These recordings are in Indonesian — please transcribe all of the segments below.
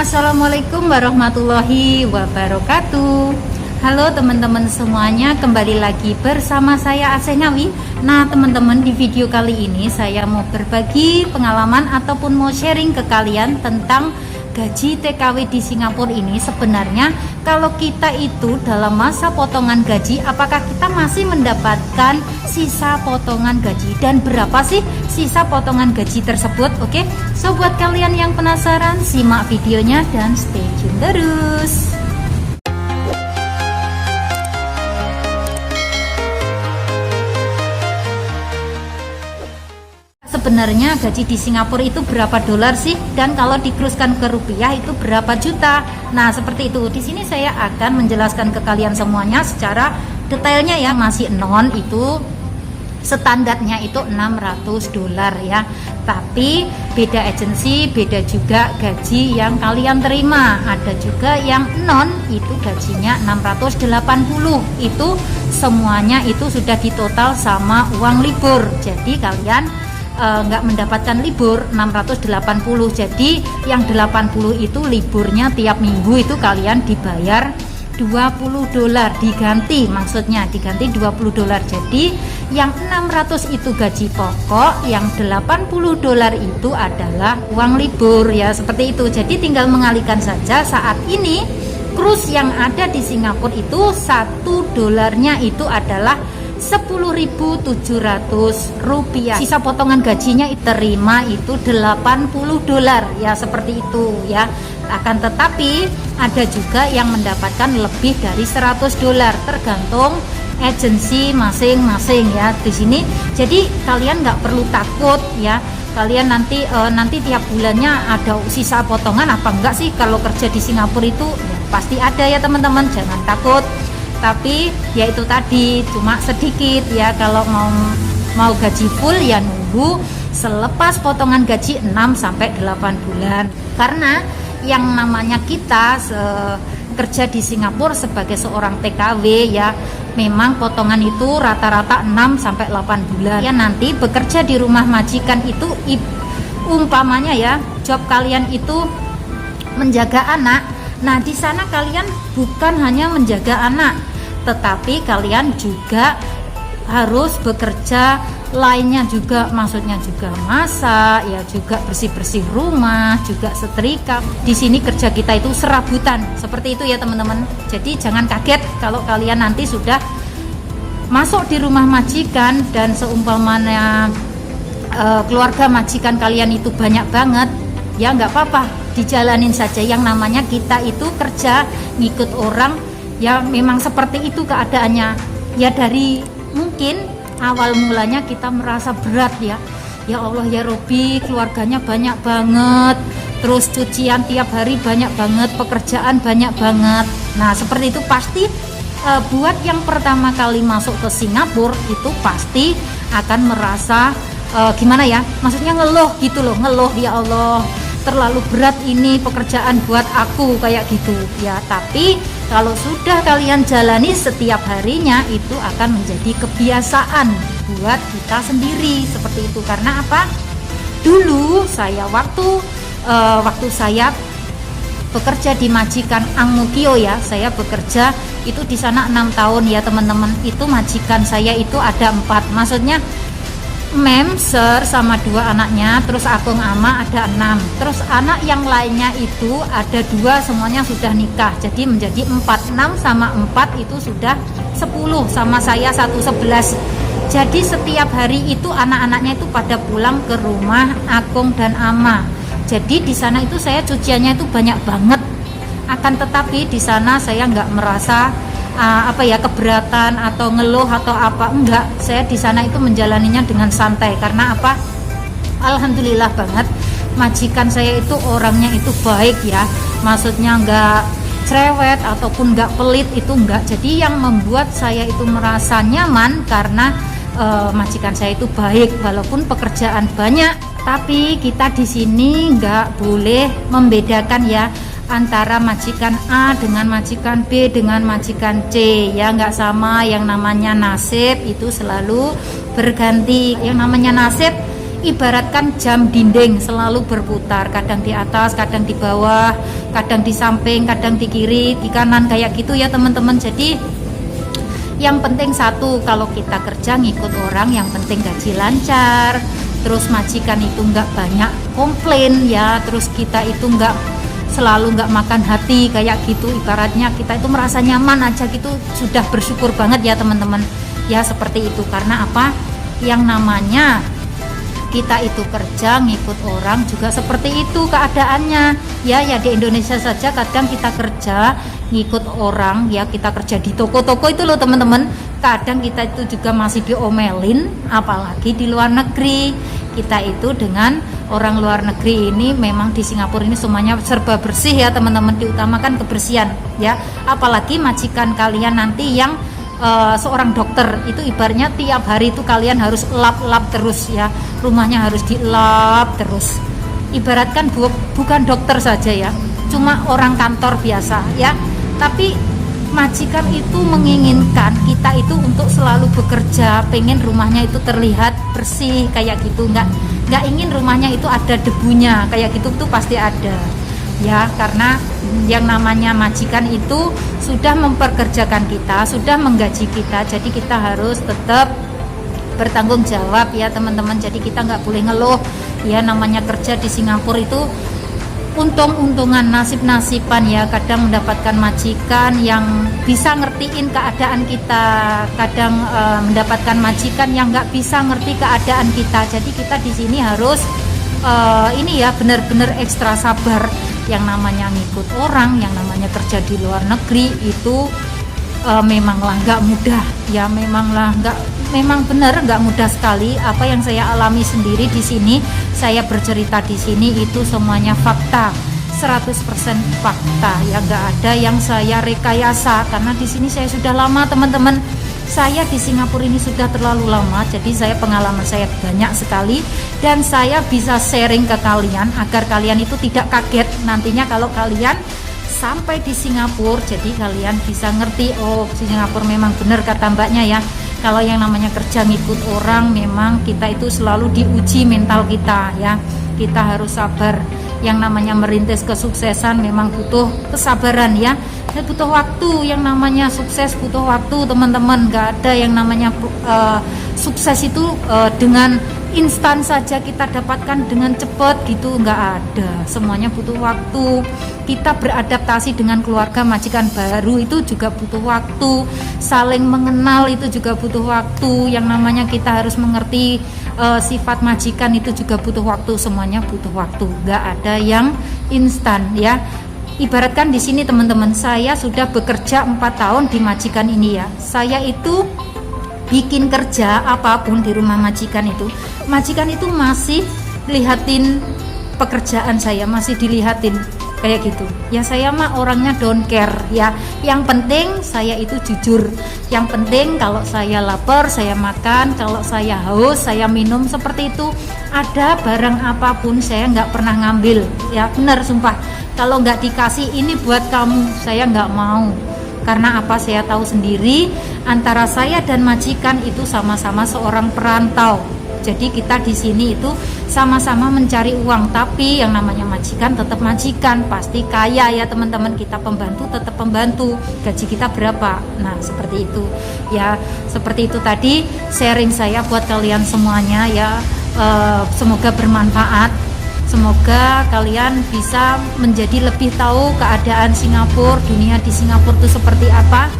Assalamualaikum warahmatullahi wabarakatuh. Halo teman-teman semuanya, kembali lagi bersama saya Asih Ngawi. Nah teman-teman, di video kali ini saya mau berbagi pengalaman ataupun mau sharing ke kalian tentang gaji TKW di Singapura ini. Sebenarnya kalau kita itu dalam masa potongan gaji, apakah kita masih mendapatkan sisa potongan gaji dan berapa sih sisa potongan gaji tersebut? Oke, so buat kalian yang penasaran, simak videonya dan stay tune terus. Sebenarnya gaji di Singapura itu berapa dolar sih, dan kalau dikuruskan ke rupiah itu berapa juta? Nah seperti itu. Di sini saya akan menjelaskan ke kalian semuanya secara detailnya ya. Masih non itu standarnya itu 600 dolar ya, tapi beda agensi, beda juga gaji yang kalian terima. Ada juga yang non itu gajinya 680, itu semuanya itu sudah ditotal sama uang libur, jadi kalian nggak mendapatkan libur 680. Jadi yang 80 itu liburnya tiap minggu, itu kalian dibayar 20 dolar, diganti, maksudnya diganti 20 dolar. Jadi yang 600 itu gaji pokok, yang 80 dolar itu adalah uang libur ya, seperti itu. Jadi tinggal mengalihkan saja. Saat ini cruise yang ada di Singapura itu 1 dolarnya itu adalah 10.700 rupiah. Sisa potongan gajinya terima itu 80 dolar ya, seperti itu ya. Akan tetapi ada juga yang mendapatkan lebih dari 100 dolar, tergantung agensi masing-masing ya di sini. Jadi kalian nggak perlu takut ya. Kalian nanti tiap bulannya ada sisa potongan apa enggak sih? Kalau kerja di Singapura itu ya, pasti ada ya teman-teman, jangan takut. Tapi ya itu tadi, cuma sedikit ya. Kalau mau gaji full ya nunggu selepas potongan gaji 6 sampai 8 bulan. Karena yang namanya kita kerja di Singapura sebagai seorang TKW ya, memang potongan itu rata-rata 6 sampai 8 bulan. Ya nanti bekerja di rumah majikan itu umpamanya ya, job kalian itu menjaga anak. Nah, di sana kalian bukan hanya menjaga anak, tetapi kalian juga harus bekerja lainnya juga, maksudnya juga masak ya, juga bersih-bersih rumah, juga setrika. Di sini kerja kita itu serabutan, seperti itu ya teman-teman. Jadi jangan kaget kalau kalian nanti sudah masuk di rumah majikan dan seumpamanya keluarga majikan kalian itu banyak banget, ya nggak apa-apa, dijalanin saja. Yang namanya kita itu kerja ngikut orang ya, memang seperti itu keadaannya ya. Dari mungkin awal mulanya kita merasa berat ya Allah ya Robi, keluarganya banyak banget, terus cucian tiap hari banyak banget, pekerjaan banyak banget. Nah seperti itu pasti buat yang pertama kali masuk ke Singapura itu pasti akan merasa gimana ya, maksudnya ngeluh gitu loh, ngeluh, ya Allah terlalu berat ini pekerjaan buat aku, kayak gitu ya. Tapi kalau sudah kalian jalani setiap harinya, itu akan menjadi kebiasaan buat kita sendiri, seperti itu. Karena apa? Dulu saya waktu saya bekerja di majikan Ang Mo Kio ya, saya bekerja itu di sana 6 tahun ya teman-teman. Itu majikan saya itu ada 4, maksudnya Mem, Sir sama 2 anaknya, terus Akung Ama ada 6, terus anak yang lainnya itu ada 2, semuanya sudah nikah, jadi menjadi 4. 6 sama 4 itu sudah 10, sama saya 1, 11. Jadi setiap hari itu anak-anaknya itu pada pulang ke rumah Akung dan Ama. Jadi di sana itu saya cuciannya itu banyak banget. Akan tetapi di sana saya nggak merasa keberatan atau ngeluh atau apa, enggak. Saya di sana itu menjalaninya dengan santai. Karena apa? Alhamdulillah banget, majikan saya itu orangnya itu baik ya, maksudnya enggak cerewet ataupun enggak pelit, itu enggak. Jadi yang membuat saya itu merasa nyaman karena majikan saya itu baik. Walaupun pekerjaan banyak, tapi kita di sini enggak boleh membedakan ya antara majikan A dengan majikan B dengan majikan C ya, nggak sama. Yang namanya nasib itu selalu berganti. Yang namanya nasib ibaratkan jam dinding, selalu berputar, kadang di atas kadang di bawah kadang di samping, kadang di kiri, di kanan, kayak gitu ya teman-teman. Jadi yang penting satu, kalau kita kerja ngikut orang, yang penting gaji lancar, terus majikan itu nggak banyak komplain ya, terus kita itu selalu nggak makan hati kayak gitu, ibaratnya kita itu merasa nyaman aja gitu, sudah bersyukur banget ya teman-teman ya, seperti itu. Karena apa, yang namanya kita itu kerja ngikut orang juga seperti itu keadaannya ya. Ya di Indonesia saja kadang kita kerja ngikut orang ya, kita kerja di toko-toko itu loh teman-teman, kadang kita itu juga masih diomelin, apalagi di luar negeri. Kita itu dengan orang luar negeri ini, memang di Singapura ini semuanya serba bersih ya teman-teman, diutamakan kebersihan ya. Apalagi majikan kalian nanti yang seorang dokter, itu ibaratnya tiap hari itu kalian harus lap-lap terus ya, rumahnya harus dilap terus. Ibaratkan bukan dokter saja ya, cuma orang kantor biasa ya, tapi majikan itu menginginkan kita itu untuk selalu bekerja, pengen rumahnya itu terlihat bersih kayak gitu, nggak ingin rumahnya itu ada debunya kayak gitu, tuh pasti ada ya. Karena yang namanya majikan itu sudah memperkerjakan kita, sudah menggaji kita, jadi kita harus tetap bertanggung jawab ya teman-teman. Jadi kita nggak boleh ngeluh ya, namanya kerja di Singapura itu untung-untungan, nasib-nasiban ya. Kadang mendapatkan majikan yang bisa ngertiin keadaan kita, kadang mendapatkan majikan yang nggak bisa ngerti keadaan kita. Jadi kita di sini harus ini ya, benar-benar ekstra sabar. Yang namanya ngikut orang, yang namanya kerja di luar negeri itu memanglah nggak mudah ya, memang benar nggak mudah sekali. Apa yang saya alami sendiri di sini, saya bercerita di sini itu semuanya fakta, 100% fakta ya, nggak ada yang saya rekayasa. Karena di sini saya sudah lama teman-teman, saya di Singapura ini sudah terlalu lama, jadi pengalaman saya banyak sekali, dan saya bisa sharing ke kalian agar kalian itu tidak kaget nantinya kalau kalian sampai di Singapura. Jadi kalian bisa ngerti, oh Singapura memang benar kata mbaknya ya, kalau yang namanya kerja ngikut orang, memang kita itu selalu diuji mental kita ya, kita harus sabar. Yang namanya merintis kesuksesan memang butuh kesabaran ya, butuh waktu. Yang namanya sukses butuh waktu teman-teman, nggak ada yang namanya sukses itu dengan instan saja kita dapatkan dengan cepat gitu, nggak ada. Semuanya butuh waktu. Kita beradaptasi dengan keluarga majikan baru itu juga butuh waktu, saling mengenal itu juga butuh waktu. Yang namanya kita harus mengerti sifat majikan itu juga butuh waktu, semuanya butuh waktu, nggak ada yang instan ya. Ibaratkan di sini teman-teman, saya sudah bekerja 4 tahun di majikan ini ya, saya itu bikin kerja apapun di rumah majikan itu masih lihatin pekerjaan saya, masih dilihatin kayak gitu ya. Saya mah orangnya don't care ya, yang penting saya itu jujur, yang penting kalau saya lapar saya makan, kalau saya haus saya minum, seperti itu. Ada barang apapun saya nggak pernah ngambil ya, benar sumpah. Kalau nggak dikasih ini buat kamu, saya nggak mau. Karena apa, saya tahu sendiri antara saya dan majikan itu sama-sama seorang perantau. Jadi kita di sini itu sama-sama mencari uang, tapi yang namanya majikan tetap majikan, pasti kaya ya teman-teman. Kita pembantu tetap pembantu, gaji kita berapa. Nah seperti itu ya, seperti itu tadi sharing saya buat kalian semuanya ya. Semoga bermanfaat, semoga kalian bisa menjadi lebih tahu keadaan Singapura, dunia di Singapura itu seperti apa.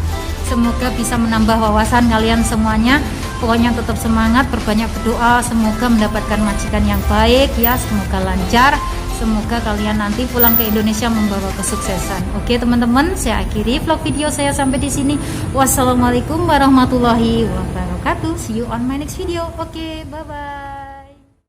Semoga bisa menambah wawasan kalian semuanya. Pokoknya tetap semangat, berbanyak berdoa, semoga mendapatkan majikan yang baik ya, semoga lancar, semoga kalian nanti pulang ke Indonesia membawa kesuksesan. Oke teman-teman, saya akhiri vlog video saya sampai di sini. Wassalamualaikum warahmatullahi wabarakatuh. See you on my next video. Oke, bye bye.